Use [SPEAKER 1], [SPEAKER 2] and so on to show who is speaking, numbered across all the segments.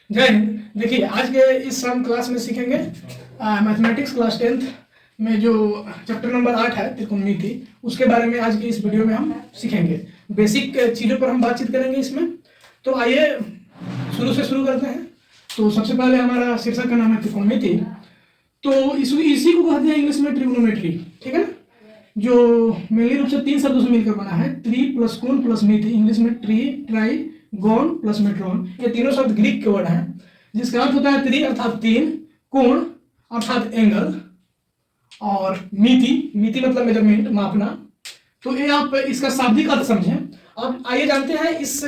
[SPEAKER 1] जय हिंद। देखिए आज के इस हम क्लास में सीखेंगे मैथमेटिक्स क्लास 10th में जो चैप्टर नंबर 8 है त्रिकोणमिति, उसके बारे में आज की इस वीडियो में हम सीखेंगे। बेसिक चीज़ों पर हम बातचीत करेंगे इसमें। तो आइए शुरू से शुरू करते हैं। तो सबसे पहले हमारा शीर्षक का नाम है त्रिकोणमिति। तो इसी को कहते हैं इंग्लिश में ट्रिग्नोमेट्री, ठीक है ना, जो मेनली रूप से 3 शब्दों से मिलकर बना है। त्रि प्लस कोण प्लस मिति, इंग्लिश में ट्री, ट्राई, गोन प्लस मेट्रॉन। ये तीनों शब्द ग्रीक के वर्ड हैं, जिसका अर्थ होता है त्रि अर्थात 3, कोण अर्थात एंगल, और मिति, मिति मतलब मेजरमेंट, मापना। तो ये आप इसका शाब्दिक अर्थ समझें। अब आइए जानते हैं इस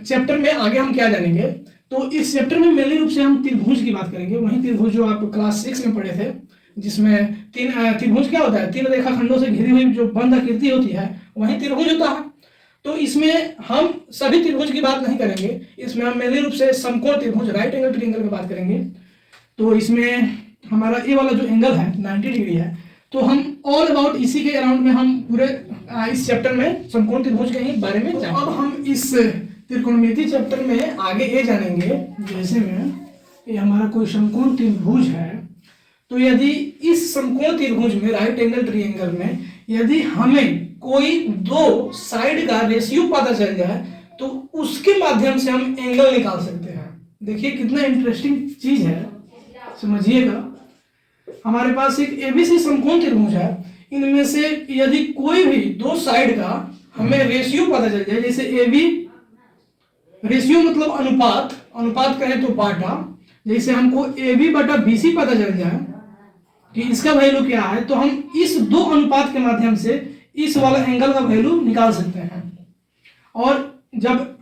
[SPEAKER 1] चैप्टर में आगे हम क्या जानेंगे। तो इस चैप्टर में मेनली रूप से हम त्रिभुज की बात करेंगे, वही त्रिभुज जो आप क्लास 6 में पढ़े थे, जिसमें त्रिभुज क्या होता है, 3 रेखाखंडों से घिरी हुई जो बंद आकृति होती है वही त्रिभुज होता है। तो इसमें हम सभी त्रिभुज की बात नहीं करेंगे, इसमें हम मेनली रूप से समकोण त्रिभुज, राइट एंगल ट्रायंगल की बात करेंगे। तो इसमें हमारा ये वाला जो एंगल है 90 डिग्री है। तो हम ऑल अबाउट इसी के अराउंड में हम पूरे इस चैप्टर में समकोण त्रिभुज के ही बारे में जानेंगे। अब हम इस त्रिकोणमिति चैप्टर में आगे ये जानेंगे, जैसे में ये हमारा कोई समकोण त्रिभुज है, तो यदि इस समकोण त्रिभुज में, राइट एंगल ट्रायंगल में, यदि हमें कोई दो साइड का रेशियो पता चल जाए तो उसके माध्यम से हम एंगल निकाल सकते हैं। देखिए कितना इंटरेस्टिंग चीज है, समझिएगा। हमारे पास एक एबीसी समकोण त्रिभुज है, इनमें से यदि कोई भी दो साइड का हमें रेशियो पता चल जाए, जैसे एबी, रेशियो मतलब अनुपात, अनुपात कहें तो बाटा, जैसे हमको एबी बटा बीसी पता चल जाए कि इसका वैल्यू क्या है, तो हम इस दो अनुपात के माध्यम से इस वाला एंगल का वैल्यू निकाल सकते हैं। और जब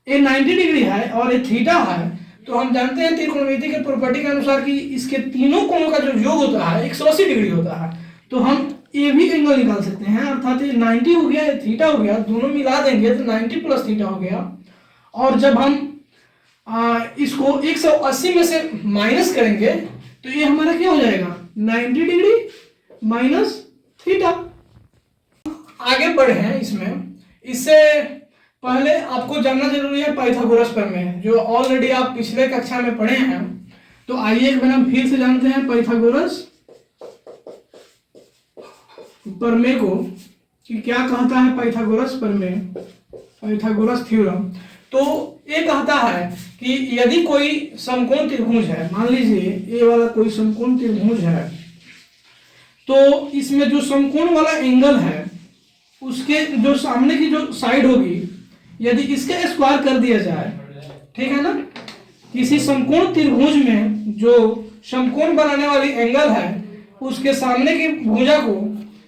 [SPEAKER 1] ये 90 डिग्री है और ये थीटा है, तो हम जानते हैं त्रिकोणमिति के प्रॉपर्टी के अनुसार कि इसके तीनों कोणों का जो योग होता है 180 डिग्री होता है। तो हम ये भी एंगल निकाल सकते हैं, अर्थात ये 90 हो गया, ये थीटा हो गया, दोनों मिला देंगे तो 90 प्लस थीटा हो गया। और जब हम इसको 180 में से माइनस करेंगे तो ये हमारा क्या हो जाएगा, 90 डिग्री माइनस थीटा। आगे बढ़े हैं इसमें, इससे पहले आपको जानना जरूरी है पाइथागोरस प्रमेय, जो ऑलरेडी आप पिछले कक्षा में पढ़े हैं। तो आइए एक बार हम फिर से जानते हैं पाइथागोरस प्रमेय को कि क्या कहता है पाइथागोरस प्रमेय, पाइथागोरस थ्योरम। तो ये कहता है कि यदि कोई समकोण त्रिभुज है, मान लीजिए ये वाला कोई समकोण त्रिभुज है, तो इसमें जो समकोण वाला एंगल है उसके जो सामने की जो साइड होगी, यदि इसका स्क्वायर कर दिया जाए, ठीक है ना, किसी समकोण त्रिभुज में जो समकोण बनाने वाली एंगल है उसके सामने की भुजा को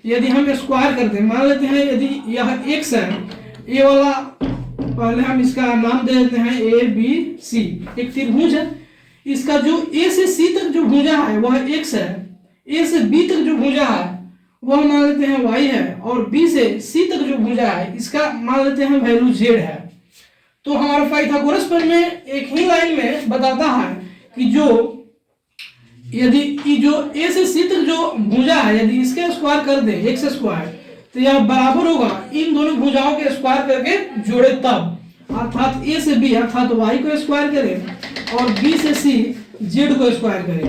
[SPEAKER 1] यदि हम स्क्वायर कर दें, मान लेते हैं यदि यह x है, ये वाला पहले हम इसका नाम दे देते हैं ए बी सी, एक त्रिभुज है, इसका जो a से c तक जो भुजा है वह x है, a से b तक जो भुजा है वह मान लेते हैं y है, और b से c तक जो भुजा है इसका मान लेते हैं वैल्यू z है। तो हमारा पाइथागोरस प्रमेय एक ही लाइन में बताता है कि जो यदि जो a से c तक जो भुजा है, यदि इसके स्क्वायर कर दे x स्क्वायर, तो यह बराबर होगा इन दोनों भुजाओं के स्क्वायर करके जोड़े तब, अर्थात a से b अर्थात y को स्क्वायर करें और b से c z को स्क्वायर करें।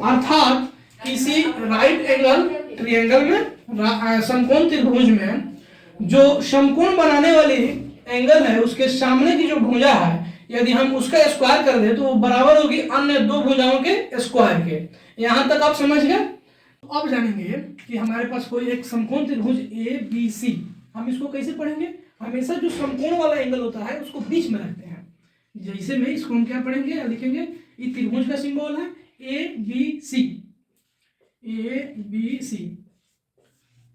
[SPEAKER 1] अर्थात किसी राइट एंगल ट्रायंगल में, समकोण त्रिभुज में जो समकोण बनाने वाली एंगल है उसके सामने की जो भुजा है, यदि हम उसका स्क्वायर कर दें तो वो बराबर होगी अन्य दो भुजाओं के स्क्वायर के। यहां तक आप समझ गए। अब जानेंगे कि हमारे पास कोई एक समकोण त्रिभुज ए बी सी, हम इसको कैसे पढ़ेंगे। हमेशा जो समकोण वाला एंगल होता है उसको बीच में रखते हैं। जैसे में इसको हम क्या पढ़ेंगे, लिखेंगे, ये त्रिभुज का सिंबल है A B C, A B C,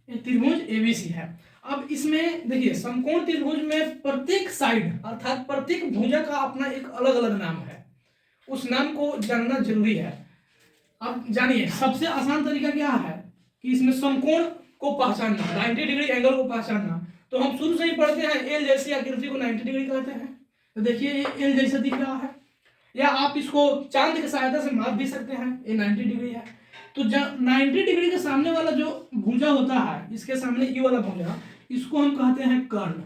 [SPEAKER 1] ये त्रिभुज एबीसी है। अब इसमें देखिए समकोण त्रिभुज में प्रत्येक साइड अर्थात प्रत्येक भुजा का अपना एक अलग अलग नाम है, उस नाम को जानना जरूरी है। अब जानिए सबसे आसान तरीका क्या है कि इसमें समकोण को पहचानना, 90 डिग्री एंगल को पहचानना। तो हम शुरू से ही पढ़ते हैं एल जैसी आकृति को 90 डिग्री कहते हैं। तो देखिए ये एल जैसा दिख रहा है, या आप इसको चांद की सहायता से माप भी सकते हैं, ये 90 डिग्री है। तो 90 डिग्री के सामने वाला जो भुजा होता है, इसके सामने ये वाला भुजा, इसको हम कहते हैं कर्ण।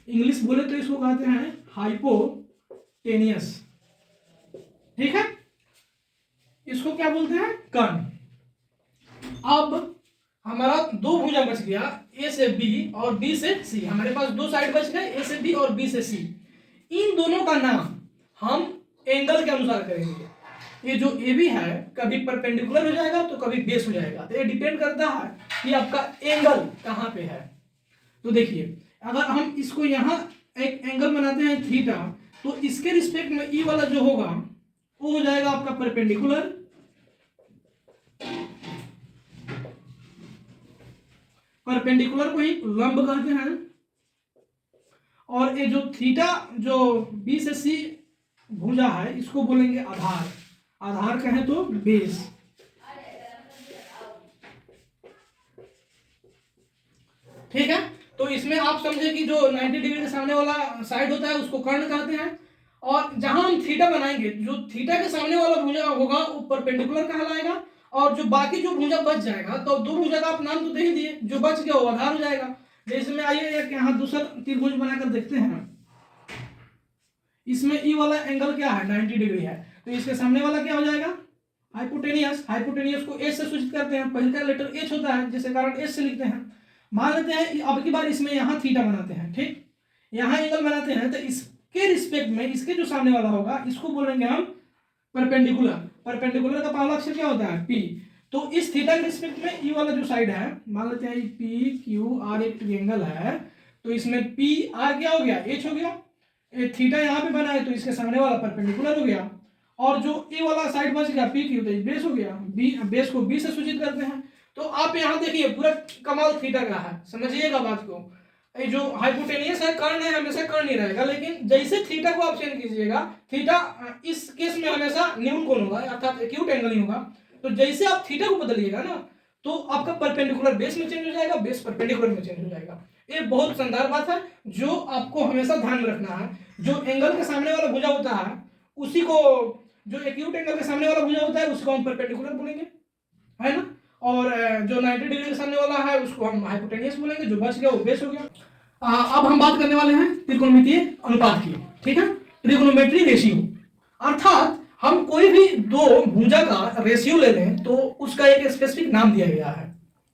[SPEAKER 1] इंग्लिश बोले तो इसको कहते हैं हाइपोटेनियस। ठीक है, इसको क्या बोलते हैं, कर्ण। अब हमारा दो भुजा बच गया, ए से बी और बी से सी। हमारे पास दो साइड बच गए, ए से बी और बी से सी। इन दोनों का नाम हम एंगल के अनुसार करेंगे। ये जो ए बी है कभी परपेंडिकुलर हो जाएगा तो कभी बेस हो जाएगा, तो ये डिपेंड करता है कि आपका एंगल कहाँ पे है। तो देखिए, अगर हम इसको यहाँ एक एंगल बनाते हैं थीटा, तो इसके रिस्पेक्ट में ई वाला जो होगा वो हो जाएगा आपका परपेंडिकुलर, परपेंडिकुलर को ही लंब कहते हैं। और ये जो थीटा जो बी से सी भुजा है इसको बोलेंगे आधार। आधार कहें तो बेस। ठीक है, तो इसमें आप समझे कि जो 90 डिग्री के सामने वाला साइड होता है उसको कर्ण कहते हैं। और जहां हम थीटा बनाएंगे, जो थीटा के सामने वाला भुजा होगा वो परपेंडिकुलर कहलाएगा, और जो बाकी जो भुजा बच जाएगा, तो दो भुजा का आप नाम तो दे ही दिए, जो बच गया वो आधार हो जाएगा। जैसे में आइए एक यहाँ दूसरा त्रिभुज बनाकर देखते हैं। इसमें ई वाला एंगल क्या है, 90 डिग्री है, तो इसके सामने वाला क्या हो जाएगा, हाइपोटेनियस। हाइपोटेनियस को एच से सूचित करते हैं, पहले का लेटर एच होता है जिसके कारण एच से लिखते हैं। मान लेते हैं अब की बार इसमें यहाँ थीटा बनाते हैं, ठीक, यहाँ एंगल बनाते हैं, तो इसके रिस्पेक्ट में इसके जो सामने वाला होगा इसको बोलेंगे हम परपेंडिकुलर। परपेंडिकुलर का पहला अक्षर क्या होता है, पी। तो इस थीटा के रिस्पेक्ट में ई वाला जो साइड है, मान लेते हैं पी क्यू आर एक ट्रायंगल है, तो इसमें पी आर क्या हो गया, एच हो गया। थीटा यहाँ पे बना है तो इसके सामने वाला परपेंडिकुलर हो गया, और जो ए वाला साइड बच गया पी क्यू, तो बेस हो गया। बी बेस को बी से सूचित करते हैं। तो आप यहाँ देखिए पूरा कमाल थीटा का है, समझिएगा बात को। ये जो हाइपोटेनियस है कर्ण है, हमेशा कर्ण ही रहेगा, लेकिन जैसे थीटा को आप चेंज कीजिएगा, थीटा इस केस में हमेशा न्यून कोण होगा, अर्थात एक्यूट एंगल ही होगा। तो जैसे आप थीटा को बदलिएगा ना, तो आपका परपेंडिकुलर बेस में चेंज हो जाएगा, बेस परपेंडिकुलर में चेंज हो जाएगा। ये बहुत शानदार बात है जो आपको हमेशा ध्यान में रखना है। जो एंगल के सामने वाला भुजा होता है उसी को, जो एक्यूट एंगल के सामने वाला भुजा होता है उसको हम परपेंडिकुलर बोलेंगे, है ना। और जो 90 डिग्री के सामने वाला है उसको हम हाइपोटेनियस बोलेंगे, जो बच गया वो बेस हो गया। अब हम बात करने वाले हैं त्रिकोणमितीय अनुपात की, ठीक है, ट्रिग्नोमेट्री रेशियो। अर्थात हम कोई भी दो भुजा का रेशियो ले लें तो उसका एक स्पेसिफिक नाम दिया गया है,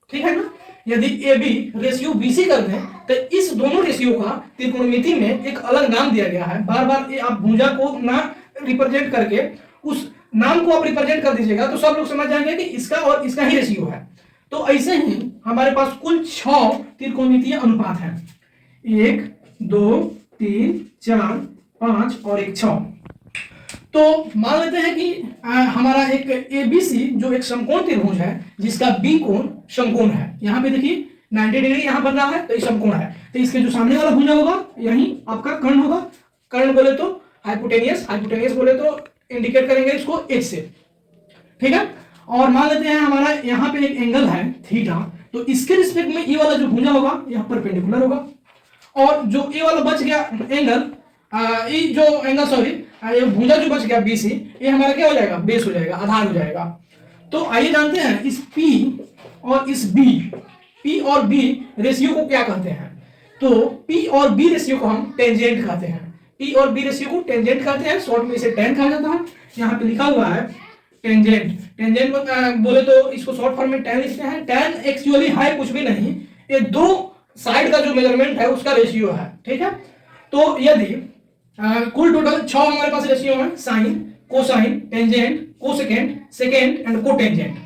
[SPEAKER 1] ठीक है ना। यदि ए बी रेशियो बीसी कर दें तो इस दोनों रेशियो का त्रिकोणमिति में एक अलग नाम दिया गया है। बार बार आप भुजा को ना रिप्रेजेंट करके उस नाम को आप रिप्रेजेंट कर दीजिएगा तो सब लोग समझ जाएंगे कि इसका और इसका ही रेशियो है। तो ऐसे ही हमारे पास कुल 6 त्रिकोणमितीय अनुपात है, 1 2 3 4 5 और एक 6। तो मान लेते हैं कि हमारा एक एबीसी जो एक समकोण त्रिभुज है जिसका बी कोण समकोण है। यहाँ पे देखिए 90 डिग्री यहाँ बन रहा है तो ये समकोण है, तो इसके जो सामने वाला भुजा होगा यही आपका कर्ण होगा। कर्ण बोले तो हाइपोटेनियस, हाइपोटेनियस बोले तो इंडिकेट करेंगे इसको एच से, ठीक है। और मान लेते हैं हमारा यहाँ पे एक एंगल है थीटा, तो इसके रिस्पेक्ट में ये वाला जो भुजा होगा यह परपेंडिकुलर होगा, और जो ये वाला बच गया एंगल, ये जो एंगल सॉरी ये भुजा जो बच गया बीसी, ये हमारा क्या हो जाएगा, बेस हो जाएगा, आधार हो जाएगा। तो आइए जानते हैं इस P और इस B, P और B रेशियो को क्या कहते हैं। तो P और B रेशियो को हम टेंजेंट कहते हैं। P और B रेशियो को टेंजेंट कहते हैं, शॉर्ट में इसे टेन कहा जाता है। यहाँ पे लिखा हुआ है टेंजेंट। टेंजेंट बोले तो इसको शॉर्ट फॉर्म में टेन लिखते हैं। टेन एक्चुअली है कुछ भी नहीं, ये दो साइड का जो मेजरमेंट है उसका रेशियो है, ठीक है। तो यदि कुल टोटल 6 हमारे पास रेशियो है, sine, cosine, tangent, cosecant, second and cotangent.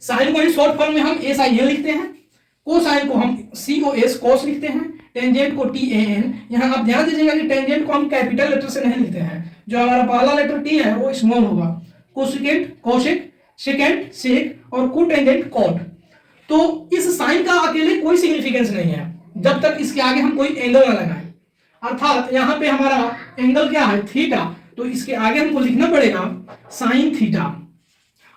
[SPEAKER 1] Sine को ही शॉर्ट फॉर्म में हम SIN लिखते हैं, कोसाइन को हम COS कॉस लिखते हैं, टेंजेंट को TAN। यहाँ आप ध्यान दीजिएगा कि टेंजेंट को हम कैपिटल लेटर से नहीं लिखते हैं, जो हमारा पहला लेटर T है वो स्मॉल होगा। कोसेकेंट कोसेक, सेकेंड सेक और कोटेंजेंट कॉट। तो इस साइन का अकेले कोई सिग्निफिकेंस नहीं है जब तक इसके आगे हम कोई एंगल ना लगाएं। अर्थात यहाँ पे हमारा एंगल क्या है, थीटा, तो इसके आगे हमको लिखना पड़ेगा साइन थीटा।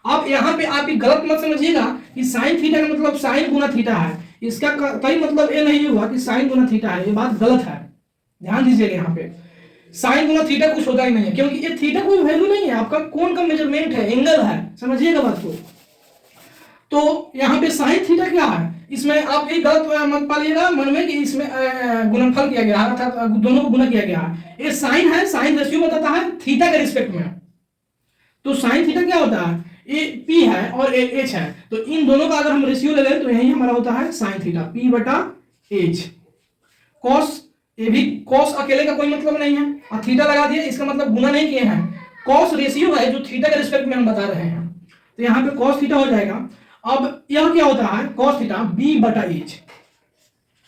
[SPEAKER 1] अब यहाँ पे आप गलत मत समझिएगा कि साइन थीटा का मतलब साइन गुना थीटा है, इसका कई मतलब ये नहीं हुआ कि साइन गुना थीटा है, ये बात गलत है। ध्यान दीजिएगा यहाँ पे साइन गुना थीटा कुछ होता ही नहीं है, क्योंकि ये थीटा कोई वैल्यू नहीं है, आपका कोण का मेजरमेंट है, एंगल है, समझिएगा बात को। तो यहाँ पे साइन थीटा क्या है, इसमें आप ये गलत मत पालिएगा मन में कि इसमें गुणनफल किया गया है, अर्थात दोनों को गुणा किया गया है। ये साइन है, साइन रेशियो बताता है थीटा के रिस्पेक्ट में। तो साइन थीटा क्या होता है, ये पी है और एच है, तो इन दोनों का अगर हम रेशियो ले लें तो यही हमारा होता है साइन थीटा, पी बटा एच। कॉस, ये भी कॉस अकेले का कोई मतलब नहीं है, और थीटा लगा दिया इसका मतलब गुना नहीं किए हैं, कॉस रेशियो है जो थीटा के रिस्पेक्ट में हम बता रहे हैं, तो यहाँ पे कॉस थीटा हो जाएगा। अब यह क्या होता है कॉस थीटा, बी बटा एच,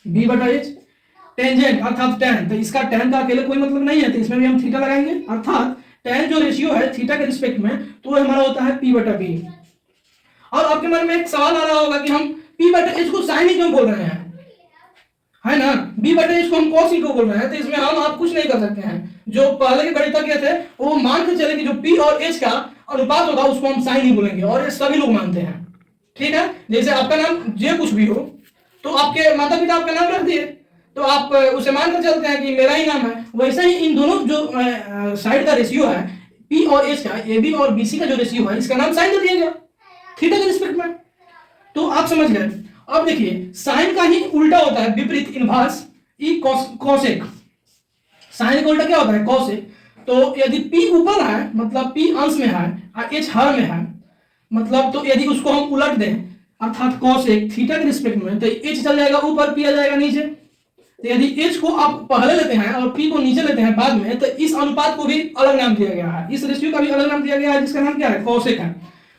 [SPEAKER 1] बी बटा एच। टेंजेंट अर्थात tan, तो इसका tan का अकेले कोई मतलब नहीं है, तो इसमें भी हम थीटा लगाएंगे, अर्थात tan जो रेशियो है थीटा के रिस्पेक्ट में, तो हमारा होता है p बटा b। और आपके मन में एक सवाल आ रहा होगा कि हम p बटा h को साइन ही क्यों बोल रहे हैं, है ना, b बटा h को हम cos ही क्यों बोल रहे हैं, तो इसमें हम आप कुछ नहीं कर सकते हैं। जो पहले के गणितज्ञ थे वो मान के चले कि जो p और h का अनुपात होगा उसको हम साइन ही बोलेंगे, और ये सभी लोग मानते हैं। ठीक है, जैसे आपका नाम जे कुछ भी हो, तो आपके माता पिता आपका नाम रख दिए, तो आप उसे मानकर चलते हैं कि मेरा ही नाम है। वैसे ही इन दोनों जो साइड का रेशियो है पी और एच का, ए बी और बीसी का जो रेशियो है, इसका नाम साइन दे दिया गया थीटा के रिस्पेक्ट में। तो आप समझ गए। अब देखिए साइन का ही उल्टा होता है विपरीत, इनवर्स, ई कोसेक। साइन का उल्टा क्या होता है कोसेक। तो यदि पी ऊपर है मतलब पी अंश में है और एच हर में है, मतलब तो यदि उसको हम उलट दें अर्थात कोसेक थीटा के रिस्पेक्ट में, तो एच चल जाएगा ऊपर, पी आ जाएगा नीचे। तो यदि एच को आप पहले लेते हैं और पी को नीचे लेते हैं बाद में, तो इस अनुपात को भी अलग नाम दिया गया है, इस रेशियो का भी अलग नाम दिया गया है, जिसका नाम क्या है कोसेक है।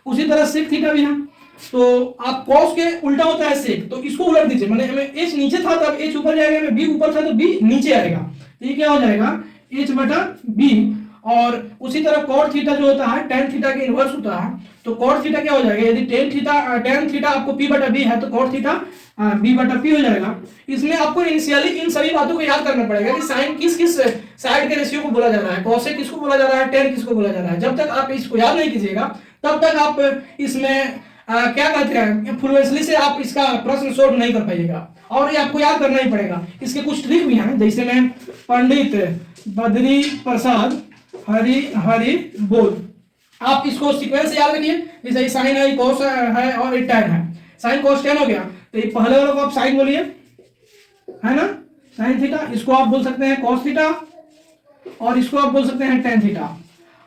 [SPEAKER 1] उसी तरह सेक थीटा भी है। तो आप कॉस के उल्टा होता है सेक, तो इसको उलट दीजिए, माने हमें एच नीचे था तो अब एच ऊपर जाएगा, में बी ऊपर था तो बी नीचे आएगा, तो ये क्या हो जाएगा एच बटा बी। और उसी तरह कॉट थीटा जो होता है tan थीटा के इनवर्स होता है, तो कॉट थीटा क्या हो जाएगा, यदि tan थीटा आपको p बटा b है तो कॉट थीटा b बटा p हो जाएगा। इसमें आपको इनिशियली इन सभी बातों को याद करना पड़ेगा कि साइन किस किस साइड के रेशियो को बोला जा रहा है, कोसेक किसको बोला जा रहा है, tan किसको बोला जा रहा है। जब तक आप इसको याद नहीं कीजिएगा तब तक आप इसमें क्या कहते हैं फ्लुएंसली से आप इसका प्रश्न सोल्व नहीं कर पाइएगा, और ये आपको याद करना ही पड़ेगा। इसके कुछ ट्रिक भी हैं, जैसे मैं पंडित बद्री प्रसाद हरि बोल, आप इसको सीक्वेंस याद रखिए, जैसे साइन है कोस है और ये tan है, साइन कोस tan हो गया, तो ये पहले वाले को आप साइन बोलिए, है ना, साइन थीटा, इसको आप बोल सकते हैं कोस थीटा, और इसको आप बोल सकते हैं tan थीटा,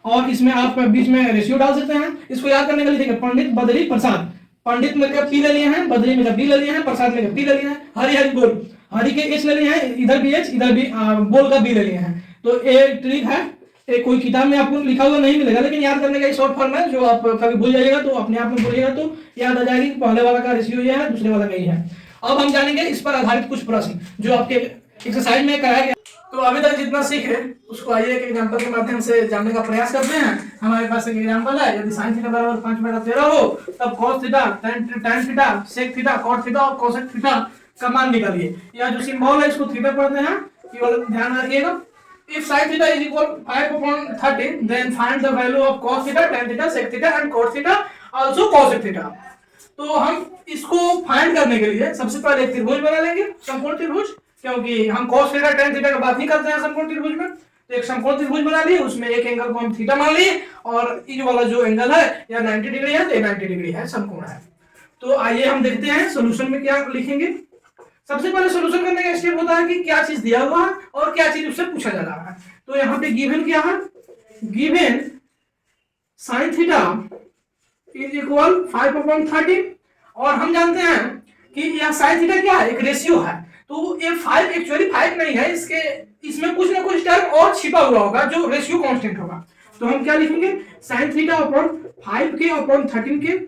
[SPEAKER 1] और इसमें आप बीच में रेशियो डाल सकते हैं। इसको याद करने के लिए देखिए पंडित बद्री प्रसाद, पंडित में पी ले लिए हैं, बद्री में बी ले लिए हैं, प्रसाद में पी ले लिए हैं, हरि बोल, हरि के एच ले लिए हैं, इधर भी एच इधर भी बोल का बी ले लिए हैं। तो ये ट्रिक है, कोई किताब में आपको लिखा हुआ नहीं मिलेगा, लेकिन याद करने का शॉर्ट फॉर्म है, जो आप कभी भूल जाइएगा तो अपने आप में बोलिएगा तो याद आ जाएगी, पहले वाला का रेशियो ये है, दूसरे वाला का ये है। अब हम जानेंगे इस पर आधारित कुछ प्रश्न जो आपके एक्सरसाइज में कराया गया। तो अभी तक जितना सीखे उसको आइए एक एग्जांपल के माध्यम से जानने का प्रयास करते हैं। हमारे पास एक एग्जांपल है, यदि sin थीटा बराबर 5/13 हो तब cos theta tan theta sec theta cot theta और cosec थीटा का मान निकालिए। यह जो सिंबल है इसको थीटा पढ़ते हैं, केवल ध्यान रखिएगा। If sin theta is equal 5/13, then find the value of cos theta, tan theta, sec theta and cot theta, also cosec theta। तो हम इसको फाइंड करने के लिए सबसे पहले एक त्रिभुज बना लेंगे, समकोण त्रिभुज, क्योंकि हम cos थीटा tan थीटा का बात नहीं करते हैं समकोण त्रिभुज में। तो एक समकोण त्रिभुज बना लिए, उसमें एक एंगल को हम थीटा मान लिए, और ये वाला जो एंगल है या 90 डिग्री है तो 90 डिग्री है, समकोण है। तो आइए हम देखते हैं सोल्यूशन में क्या लिखेंगे। सबसे पहले सॉल्यूशन करने का स्टेप होता है कि क्या चीज दिया हुआ है और क्या चीज उससे पूछा जा रहा है। तो यहाँ पे गिवन क्या है, given sin theta is equal 5/13, और हम जानते हैं कि यह sin थीटा क्या है, एक रेशियो है। तो ये 5 एक्चुअली 5 नहीं है, इसमें कुछ ना कुछ टर्म और छिपा हुआ होगा जो रेशियो कांस्टेंट होगा। तो हम क्या लिखेंगे sin थीटा अपॉन 5 के अपॉन 13 के,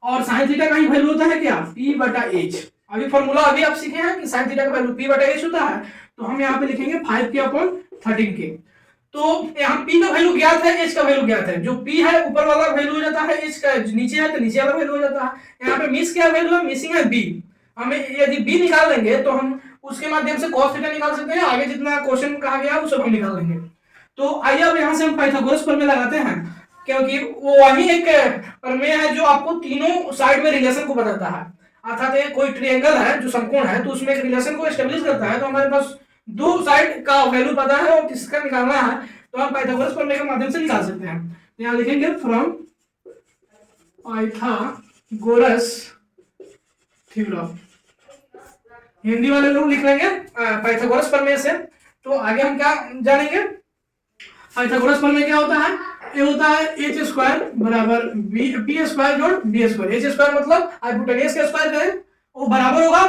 [SPEAKER 1] और sin थीटा का ही वैल्यू होता है क्या p बटा h। अभी फॉर्मूला अभी आप सीखे हैं कि sin थीटा का वैल्यू p बटा h होता है, तो हम यहाँ पे लिखेंगे 5 के अपॉन 13 के। तो यहाँ p का वैल्यू ज्ञात है, h का वैल्यू ज्ञात है, जो p है ऊपर वाला वैल्यू हो जाता है, h का नीचे है तो नीचे वाला वैल्यू हो जाता है। यहाँ पे मिस क्या वैल्यू है, मिसिंग है b। हमें यदि b निकाल लेंगे तो हम उसके माध्यम से cos थीटा निकाल सकते हैं, आगे जितना क्वेश्चन कहा गया वो सब हम निकाल लेंगे। तो आइए अब यहाँ से हम पाइथागोरस प्रमेय लगाते हैं, क्योंकि वो वही एक प्रमेय है जो आपको तीनों साइड में रिलेशन को बताता है। अर्थात ये कोई ट्रायंगल है जो समकोण है, तो उसमें एक रिलेशन को एस्टेब्लिश करता है। तो हमारे पास दो साइड का वैल्यू पता है और किसका निकालना है, तो हम पाइथागोरस प्रमेय के माध्यम से निकाल सकते हैं। तो यहाँ लिखेंगे फ्रॉम पाइथागोरस थ्योरम। हिंदी वाले लोग लिख लेंगे पाइथागोरस प्रमेय से। तो आगे हम क्या जानेंगे, पाइथागोरस प्रमेय क्या होता है, ये होता है एच स्क्वायर बराबर पी स्क्वायर जोड़ बी स्क्वायर। एच स्क्वायर मतलब हाइपोटेन्यूज का स्क्वायर करें वो बराबर होगा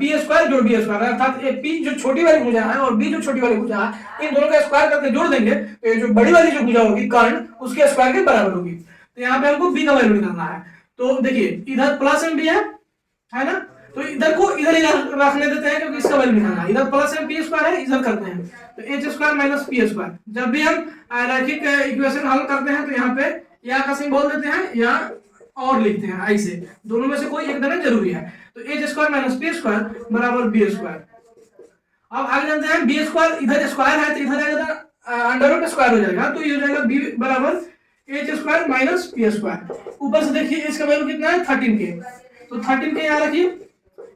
[SPEAKER 1] पी स्क्वायर जोड़ बी स्क्वायर, अर्थात पी जो छोटी वाली भुजा है और बी जो छोटी वाली भुजा है, इन दोनों का स्क्वायर करके जोड़ देंगे तो जो बड़ी वाली जो भुजा होगी कर्ण उसके स्क्वायर के बराबर होगी। तो यहाँ पे हमको बी का वैल्यू निकालना है। तो देखिए इधर प्लस एम बी है ना, तो इधर को इधर रखने देते हैं क्योंकि इसका वैल्यू निकालना है। इधर प्लस एम पी स्क्वायर है, इधर करते हैं तो H square minus P square. जब भी हम रैखिक इक्वेशन हल करते हैं तो यहाँ पे या का सिंबल देते हैं या और लिखते हैं ऐसे, दोनों में से कोई एक देना जरूरी है। तो H square minus P square बराबर बी स्क्वायर। अब आगे जानते हैं बी स्क्वायर, इधर स्क्वायर है तो इधर आएगा अंडर रूट स्क्वायर हो जाएगा, तो ये हो जाएगा बी बराबर H square minus P square. ऊपर से देखिए इसका वैल्यू कितना है 13 के, तो 13 के यहाँ रखिए,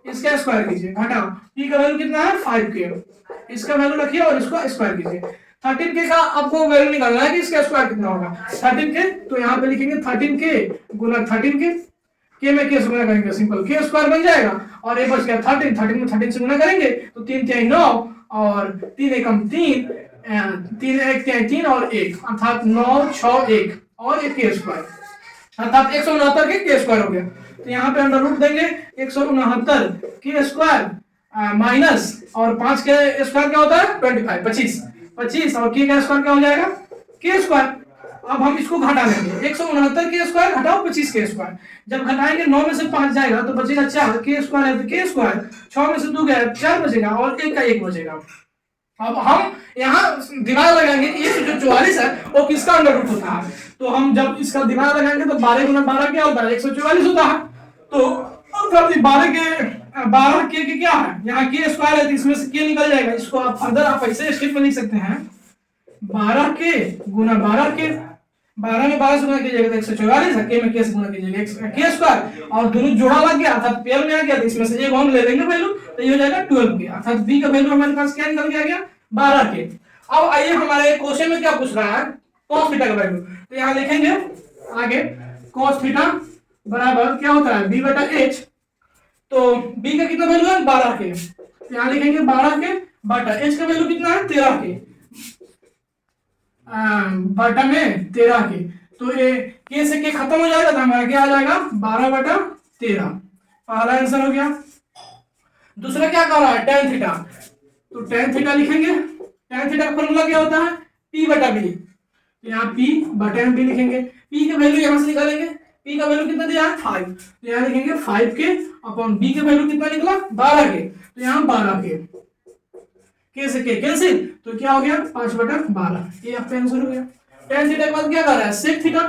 [SPEAKER 1] इसका स्क्वायर कीजिए, घटाओ पी का वैल्यू कितना है 5 के, इसका वैल्यू रखिए और इसको स्क्वायर कीजिए। 13 के का आपको वैल्यू निकालना है कि इसका स्क्वायर कितना होगा 13 के, तो यहाँ पे लिखेंगे 13 के गुना 13 के में के से गुना करेंगे सिंपल के स्क्वायर बन जाएगा और ये बच गया 13 में 13 से गुना करेंगे तो 3 3 9 और 3 एकम 3 3 1 3 और 1 अर्थात 9 6 1 और 1 के स्क्वायर अर्थात 169 के स्क्वायर हो गया। तो यहाँ पे अंडर रूट देंगे 169 के स्क्वायर माइनस और 5 के स्क्वायर क्या होता है 25 और के का स्क्वायर क्या हो जाएगा के स्क्वायर। अब हम इसको घटा लेंगे 169 के स्क्वायर घटाओ 25 के स्क्वायर, जब घटाएंगे 9 में से 5 जाएगा तो बचेगा 4 के स्क्वायर है तो के स्क्वायर, 6 में से 2 गया 4 बचेगा और 1 का 1 बचेगा। अब हम यहाँ दिमाग लगाएंगे कि ये जो 44 है वो किसका अंडर रूट होता है, तो हम जब इसका दिमाग लगाएंगे तो 12 गुना 12 क्या होता है 144 होता है। तो 12 के क्या है, यहाँ के स्क्वायर है तो इसमें से के निकल जाएगा, इसको आप फर्दर आप ऐसे स्टेप में लिख सकते हैं 12 के गुना 12 के, 12 में 12 से गुना कीजिएगा तो 144 है, के में के से गुना कीजिएगा के स्क्वायर और दोनों जोड़ा लग गया अर्थात पेयर में आ गया, तो इसमें से एक हम ले लेंगे वैल्यू तो ये हो जाएगा 12 के, अर्थात बी का वैल्यू हमारे पास क्या निकल के आ गया 12 के। अब आइए हमारे क्वेश्चन में क्या पूछ रहा है cos थीटा का वैल्यू, तो यहाँ लिखेंगे आगे cos थीटा बराबर क्या होता है b बटा h, तो b का कितना वैल्यू है 12 के, तो यहाँ लिखेंगे 12 के बटा h का वैल्यू कितना है 13 के बटा में 13 के, तो ये के से के खत्म हो जाएगा तो हमारा क्या आ जाएगा 12 बटा 13, पहला आंसर हो गया। दूसरा क्या कर रहा है tan थीटा, तो tan थीटा लिखेंगे, tan थीटा का फॉर्मूला क्या होता है p बटा b, यहाँ p बटा b लिखेंगे, p का वैल्यू यहाँ से निकालेंगे, p का वैल्यू कितना दिया है 5, तो यहाँ लिखेंगे 5 के अपॉन b का वैल्यू कितना निकला 12 के, तो यहाँ 12 के से के कैंसिल तो क्या हो गया 5 बटा 12, ये आपका आंसर हो गया। tan थीटा के बाद क्या कर रहा है sec थीटा,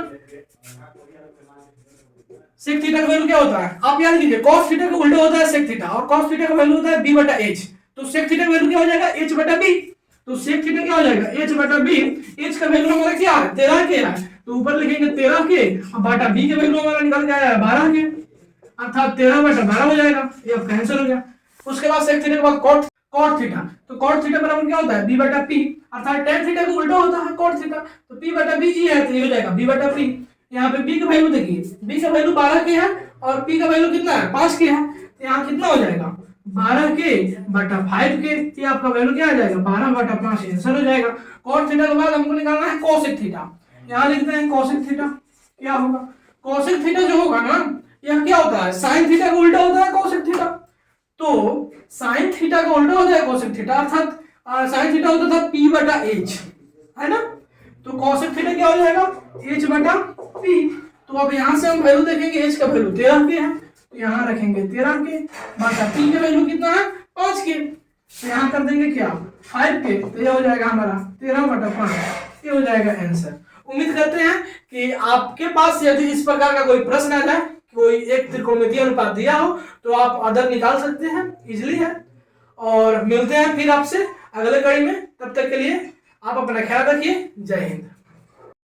[SPEAKER 1] sec थीटा का वैल्यू क्या होता है आप याद कीजिए cos थीटा का उल्टा होता है sec थीटा और cos थीटा का वैल्यू होता है b बटा h, तो sec थीटा का वैल्यू क्या हो जाएगा h बटा b, तो sec थीटा क्या हो जाएगा h बटा b, h का वैल्यू हमारा क्या है 13 के है तो ऊपर लिखेंगे 13 के और बटा b का वैल्यू हमारा निकल के आया 12 के अर्थात 13 बटा 12 हो जाएगा, ये आपका आंसर हो गया। उसके बाद sec थीटा के बाद cot थीटा, तो cot थीटा बराबर क्या होता है b बटा p अर्थात tan थीटा का उल्टा होता है cot थीटा, तो p बटा b ही है तो ये हो जाएगा b बटा p। यहाँ पे b का वैल्यू देखिए b का वैल्यू 12 के है और p का वैल्यू कितना है 5 के है, तो यहाँ कितना हो जाएगा 12 के बटा 5 के, ये आपका वैल्यू क्या आ जाएगा 12 बटा 5 आंसर हो जाएगा। cot थीटा के बाद हमको निकालना है cosec थीटा, यहाँ लिखते हैं cosec थीटा क्या होगा, cosec थीटा जो होगा ना यह क्या होता है sin थीटा का उल्टा होता है cosec थीटा, तो sin थीटा का उल्टा होता है cosec थीटा अर्थात sin थीटा होता था p बटा h है ना, तो cosec थीटा क्या हो जाएगा h बटा p। तो अब यहाँ से हम वैल्यू देखेंगे h का वैल्यू 13 के है तो यहाँ रखेंगे 13 के बटा p का वैल्यू कितना है 5 के, तो यहाँ कर देंगे क्या 5 के, तो ये हो जाएगा हमारा 13 बटा 5, ये हो जाएगा आंसर। उम्मीद करते हैं कि आपके पास यदि इस प्रकार का कोई प्रश्न आ जाए, कोई एक त्रिकोणमितीय अनुपात दिया हो तो आप अदर निकाल सकते हैं, इजीली है। और मिलते हैं फिर आपसे अगले कड़ी में, तब तक के लिए आप अपना ख्याल रखिए, जय हिंद।